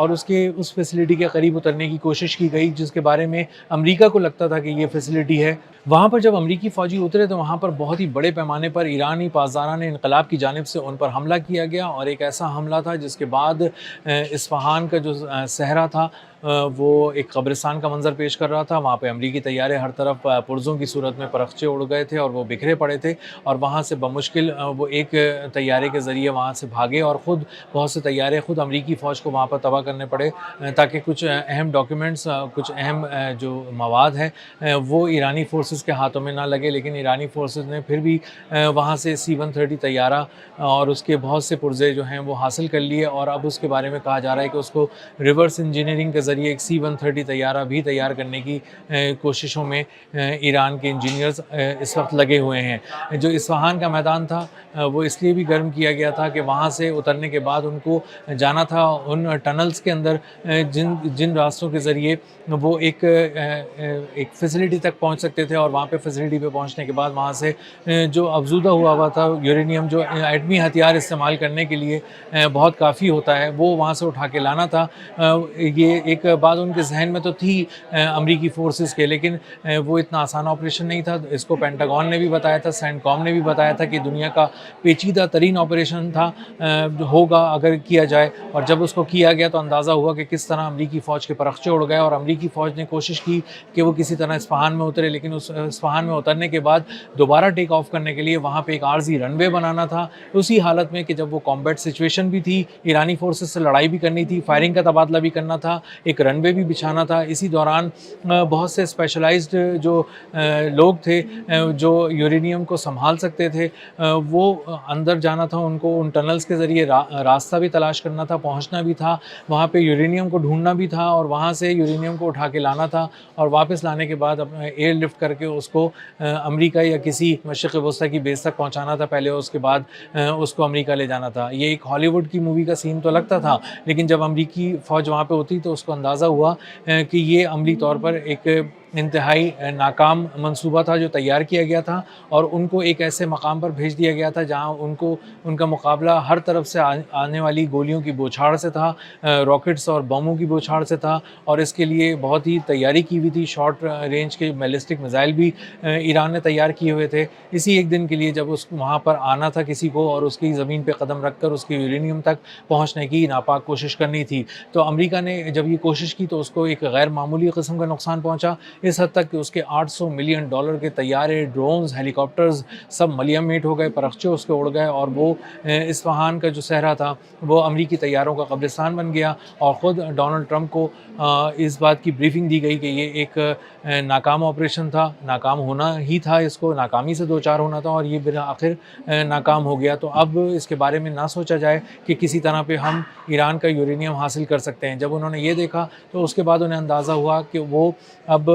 اور اس فیسلٹی کے قریب اترنے کی کوشش کی گئی جس کے بارے میں امریکہ کو لگتا تھا کہ یہ فیسلٹی ہے۔ وہاں پر جب امریکی فوجی اترے تو وہاں پر بہت ہی بڑے پیمانے پر ایرانی پاسداران انقلاب کی جانب سے ان پر حملہ کیا گیا، اور ایک ایسا حملہ تھا جس کے بعد اصفہان کا جو صحرا تھا وہ ایک قبرستان کا منظر پیش کر رہا تھا۔ وہاں پہ امریکی طیارے ہر طرف پرزوں کی صورت میں پرخچے اڑ گئے تھے اور وہ بکھرے پڑے تھے، اور وہاں سے بمشکل وہ ایک طیارے کے ذریعے وہاں سے بھاگے، اور خود بہت سے طیارے خود امریکی فوج کو وہاں پر تباہ کرنے پڑے تاکہ کچھ اہم ڈاکیومنٹس، کچھ اہم جو مواد ہے وہ ایرانی فورسز کے ہاتھوں میں نہ لگے۔ لیکن ایرانی فورسز نے پھر بھی وہاں سے C-130 طیارہ اور اس کے بہت سے پرزے جو ہیں وہ حاصل کر لیے، اور اب اس کے بارے میں کہا جا رہا ہے کہ اس کو ریورس انجینئرنگ کے ذریعے ایک C-130 طیارہ بھی تیار کرنے کی کوششوں میں ایران کے انجینئرز اس وقت لگے ہوئے ہیں۔ جو اصفہان کا میدان تھا وہ اس لیے بھی گرم کیا گیا تھا کہ وہاں سے اترنے کے بعد ان کو جانا تھا ان ٹنلز کے اندر جن راستوں کے ذریعے وہ ایک فیسلٹی تک پہنچ سکتے تھے، اور وہاں پہ فیسلٹی پہ پہنچنے کے بعد وہاں سے جو افزودہ ہوا تھا یورینیم، جو ایٹمی ہتھیار استعمال کرنے کے لیے بہت کافی ہوتا ہے، وہ وہاں سے اٹھا کے لانا تھا۔ یہ ایک بات ان کے ذہن میں تو تھی امریکی فورسز کے، لیکن وہ اتنا آسان آپریشن نہیں تھا۔ اس کو پینٹاگون نے بھی بتایا تھا، سینٹ کام نے بھی بتایا تھا کہ دنیا کا پیچیدہ ترین آپریشن تھا ہوگا اگر کیا جائے، اور جب اس کو کیا گیا تو اندازہ ہوا کہ کس طرح امریکی فوج کے پرخچے اڑ گئے، اور امریکی فوج نے کوشش کی کہ وہ کسی طرح اصفہان میں اترے، لیکن اس اصفہان میں اترنے کے بعد دوبارہ ٹیک آف کرنے کے لیے وہاں پہ ایک عارضی رن وے بنانا تھا، اسی حالت میں کہ جب وہ کمبیٹ سچویشن بھی تھی، ایرانی فورسز سے لڑائی بھی کرنی تھی، فائرنگ کا تبادلہ بھی کرنا تھا، ایک رن وے بھی بچھانا تھا۔ اسی دوران بہت سے اسپیشلائزڈ جو لوگ تھے جو یورینیم کو سنبھال سکتے تھے وہ اندر جانا تھا، ان کو ان ٹنلز کے ذریعے راستہ بھی تلاش کرنا تھا، پہنچنا بھی تھا، وہاں پہ یورینیم کو ڈھونڈنا بھی تھا، اور وہاں سے یورینیم کو اٹھا کے لانا تھا، اور واپس لانے کے بعد اپنا ایئر لفٹ کر کے اس کو امریکہ یا کسی مشرق وسطیٰ کی بیس تک پہنچانا تھا پہلے، اس کے بعد اس کو امریکہ لے جانا تھا۔ یہ ایک ہالی ووڈ کی مووی کا سین تو لگتا تھا، لیکن جب امریکی فوج وہاں پہ اتری تو اس کو اندازہ ہوا کہ یہ عملی طور پر ایک انتہائی ناکام منصوبہ تھا جو تیار کیا گیا تھا، اور ان کو ایک ایسے مقام پر بھیج دیا گیا تھا جہاں ان کا مقابلہ ہر طرف سے آنے والی گولیوں کی بوچھاڑ سے تھا، راکٹس اور بموں کی بوچھاڑ سے تھا، اور اس کے لیے بہت ہی تیاری کی ہوئی تھی۔ شارٹ رینج کے بیلسٹک میزائل بھی ایران نے تیار کیے ہوئے تھے، اسی ایک دن کے لیے جب اس وہاں پر آنا تھا کسی کو، اور اس کی زمین پہ قدم رکھ کر اس کے یورینیم تک پہنچنے کی ناپاک کوشش کرنی تھی۔ تو امریکہ نے جب یہ کوشش کی تو اس کو ایک غیر معمولی قسم کا نقصان پہنچا، اس حد تک کہ اس کے $800 ملین کے طیارے، ڈرونز، ہیلی کاپٹرز سب ملیم میٹ ہو گئے، پرخچے اس کے اڑ گئے، اور وہ اصفہان کا جو صحرا تھا وہ امریکی طیاروں کا قبرستان بن گیا۔ اور خود ڈونلڈ ٹرمپ کو اس بات کی بریفنگ دی گئی کہ یہ ایک ناکام آپریشن تھا، ناکام ہونا ہی تھا، اس کو ناکامی سے دوچار ہونا تھا، اور یہ بالآخر ناکام ہو گیا۔ تو اب اس کے بارے میں نہ سوچا جائے کہ کسی طرح پہ ہم ایران کا یورینیم حاصل کر سکتے ہیں۔ جب انہوں نے یہ دیکھا تو اس کے بعد انہیں اندازہ ہوا کہ وہ اب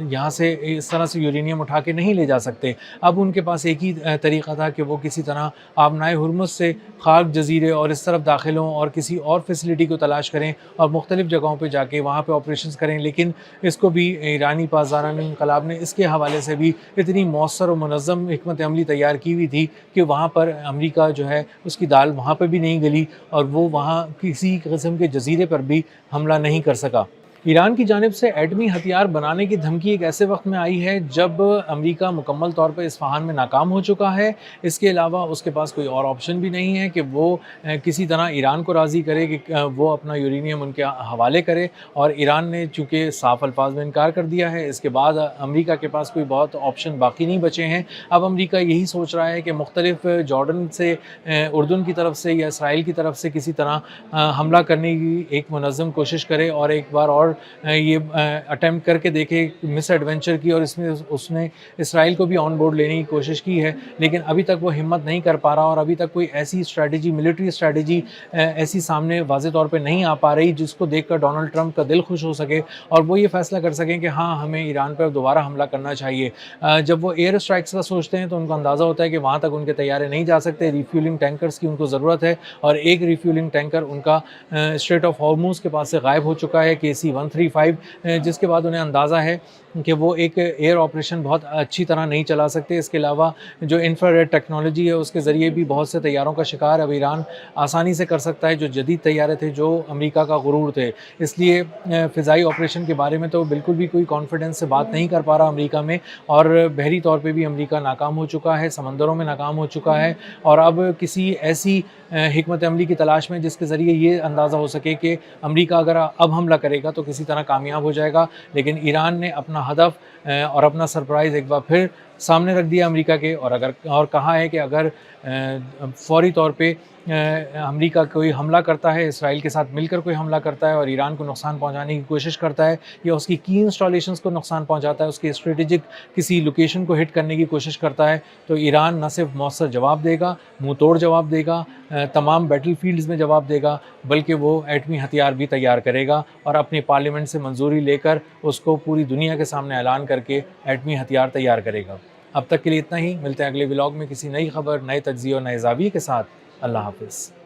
یہاں سے اس طرح سے یورینیم اٹھا کے نہیں لے جا سکتے۔ اب ان کے پاس ایک ہی طریقہ تھا کہ وہ کسی طرح آبنائے ہرمز سے خاک جزیرے اور اس طرف داخل ہوں اور کسی اور فیسلٹی کو تلاش کریں اور مختلف جگہوں پہ جا کے وہاں پہ آپریشنز کریں، لیکن اس کو بھی ایرانی پاسداران انقلاب نے اس کے حوالے سے بھی اتنی مؤثر و منظم حکمت عملی تیار کی ہوئی تھی کہ وہاں پر امریکہ جو ہے اس کی دال وہاں پہ بھی نہیں گلی، اور وہ وہاں کسی قسم کے جزیرے پر بھی حملہ نہیں کر سکا۔ ایران کی جانب سے ایٹمی ہتھیار بنانے کی دھمکی ایک ایسے وقت میں آئی ہے جب امریکہ مکمل طور پر اصفہان میں ناکام ہو چکا ہے۔ اس کے علاوہ اس کے پاس کوئی اور آپشن بھی نہیں ہے کہ وہ کسی طرح ایران کو راضی کرے کہ وہ اپنا یورینیم ان کے حوالے کرے، اور ایران نے چونکہ صاف الفاظ میں انکار کر دیا ہے، اس کے بعد امریکہ کے پاس کوئی بہت آپشن باقی نہیں بچے ہیں۔ اب امریکہ یہی سوچ رہا ہے کہ مختلف جارڈن سے، اردن کی طرف سے یا اسرائیل کی طرف سے کسی طرح حملہ کرنے کی ایک منظم کوشش کرے، اور ایک بار اور یہ اٹیمپٹ کر کے دیکھے مس ایڈونچر کی، اور اس نے اسرائیل کو بھی آن بورڈ لینے کی کوشش کی ہے، لیکن ابھی تک وہ ہمت نہیں کر پا رہا، اور ابھی تک کوئی ایسی اسٹریٹجی، ملٹری اسٹریٹجی ایسی سامنے واضح طور پہ نہیں آ پا رہی جس کو دیکھ کر ڈونلڈ ٹرمپ کا دل خوش ہو سکے اور وہ یہ فیصلہ کر سکیں کہ ہاں ہمیں ایران پر دوبارہ حملہ کرنا چاہیے۔ جب وہ ایئر اسٹرائکس کا سوچتے ہیں تو ان کو اندازہ ہوتا ہے کہ وہاں تک ان کے طیارے نہیں جا سکتے، ریفیولنگ ٹینکرز کی ان کو ضرورت ہے، اور ایک ریفیولنگ ٹینکر ان کا اسٹریٹ آف ہارموز کے پاس سے غائب ہو چکا ہے، KC-1 135 جس کے بعد انہیں اندازہ ہے کہ وہ ایک ایئر آپریشن بہت اچھی طرح نہیں چلا سکتے. اس کے علاوہ جو انفراریڈ ٹیکنالوجی ہے اس کے ذریعے بھی بہت سے طیاروں کا شکار اب ایران آسانی سے کر سکتا ہے, جو جدید طیارے تھے جو امریکہ کا غرور تھے. اس لیے فضائی آپریشن کے بارے میں تو بالکل بھی کوئی کانفیڈنس سے بات نہیں کر پا رہا امریکہ میں, اور بحری طور پہ بھی امریکہ ناکام ہو چکا ہے, سمندروں میں ناکام ہو چکا ہے, اور اب کسی ایسی حکمت عملی کی تلاش میں جس کے ذریعے یہ اندازہ ہو سکے کہ امریکہ اگر اب حملہ کرے گا تو کسی طرح کامیاب ہو جائے گا. لیکن ایران نے اپنا ہدف اور اپنا سرپرائز ایک بار پھر سامنے رکھ دیا امریکہ کے, اور کہا ہے کہ اگر فوری طور پہ امریکہ کوئی حملہ کرتا ہے, اسرائیل کے ساتھ مل کر کوئی حملہ کرتا ہے اور ایران کو نقصان پہنچانے کی کوشش کرتا ہے, یا اس کی انسٹالیشنز کو نقصان پہنچاتا ہے, اس کی اسٹریٹجک کسی لوکیشن کو ہٹ کرنے کی کوشش کرتا ہے, تو ایران نہ صرف مؤثر جواب دے گا, منہ توڑ جواب دے گا, تمام بیٹل فیلڈز میں جواب دے گا, بلکہ وہ ایٹمی ہتھیار بھی تیار کرے گا اور اپنی پارلیمنٹ سے منظوری لے کر اس کو پوری دنیا کے سامنے اعلان کر کے ایٹمی ہتھیار تیار کرے گا. اب تک کے لیے اتنا ہی. ملتے ہیں اگلے ولاگ میں کسی نئی خبر, نئے تجزیے اور نئے زاویے کے ساتھ. اللہ حافظ.